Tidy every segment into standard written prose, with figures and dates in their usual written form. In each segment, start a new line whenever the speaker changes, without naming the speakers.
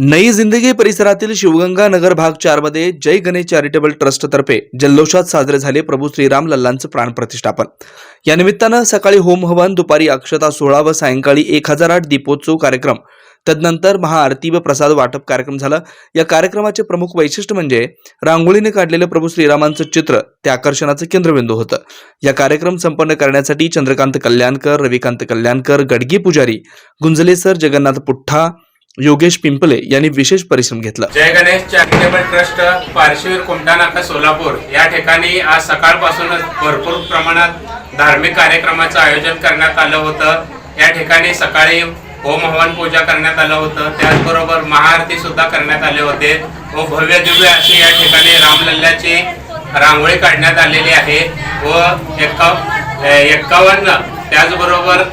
नई जिंदगी परिसरातील शिवगंगा नगर भाग 4 मध्ये जय गणेश चॅरिटेबल ट्रस्ट तर्फे जल्लोषात साजरे झाले प्रभू श्रीराम लल्लांचं प्राण प्रतिष्ठापन। या निमित्तानं सकाळी होम हवन, दुपारी अक्षता सोहळा व सायंकाळी 1008 दीपोत्सव कार्यक्रम, तदनंतर महाआरती व प्रसाद वाटप कार्यक्रम झाला। या कार्यक्रमाचे प्रमुख वैशिष्ट्य म्हणजे रांगोळीने काढलेले प्रभू श्रीरामांचं चित्र त्या आकर्षणाचं केंद्रबिंदू होतं। या कार्यक्रम संपन्न करण्यासाठी चंद्रकांत कल्याणकर, रविकांत कल्याणकर, गडगी पुजारी, गुंजले सर, जगन्नाथ पुठ्ठा, योगेश पिंपले यांनी विशेष परिश्रम घेतला।
जय गणेश चॅरिटेबल ट्रस्ट पारशीर कुमटा नाका सोलापूर या ठिकाणी आज सकाळपासूनच भरपूर प्रमाणात धार्मिक कार्यक्रमाचं आयोजन करण्यात आलं होतं। या ठिकाणी सकाळी होम हवन पूजा करण्यात आलं होतं, त्याचबरोबर महाआरती सुद्धा करण्यात आले होते व भव्य दिव्य अशी या ठिकाणी रामलल्ल्याची रांगोळी काढण्यात आलेली आहे व 51 त्याचबरोबर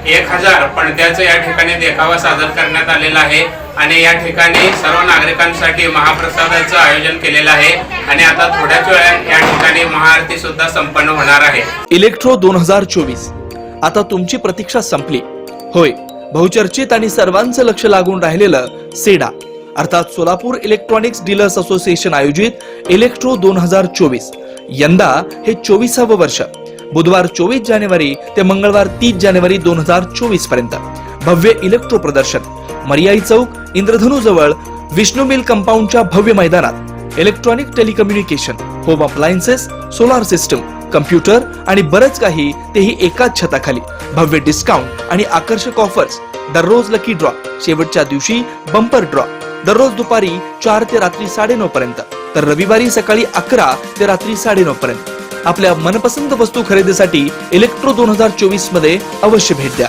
1000 पणत्याचं या ठिकाणी देखावा सादर करण्यात आलेला आहे आणि या ठिकाणी सर्व नागरिकांसाठी महाप्रसादाचं आयोजन केलेलं आहे आणि आता थोड्याच वेळात या ठिकाणी महाआरती सुद्धा संपन्न होणार आहे।
इलेक्ट्रो 2024 आता तुमची प्रतीक्षा संपली। होय, बहुचर्चित आणि सर्वांचं लक्ष लागून राहिलेलं सेडा अर्थात सोलापूर इलेक्ट्रॉनिक्स डीलर्स असोसिएशन आयोजित इलेक्ट्रो 2024 यंदा हे 24वे वर्ष। बुधवार 24 जानेवारी ते मंगळवार 30 जानेवारी 2024 पर्यंत भव्य इलेक्ट्रो प्रदर्शन मर्याई चौक, इंद्रधनु जवळ विष्णू मिल कंपाऊंडच्या भव्य मैदानात electronic telecommunication, home appliances, solar system, computer आणि बरंच काही, तेही एकाच छताखाली। भव्य डिस्काउंट आणि आकर्षक ऑफर्स, दररोज लकी ड्रॉ, शेवटच्या दिवशी बंपर ड्रॉ, दररोज दुपारी 4 ते रात्री 9:30 पर्यंत, तर रविवारी सकाळी 11 ते रात्री 9:30 पर्यंत। आपल्या मनपसंत वस्तू खरेदीसाठी इलेक्ट्रो 2024 मध्ये अवश्य भेट द्या।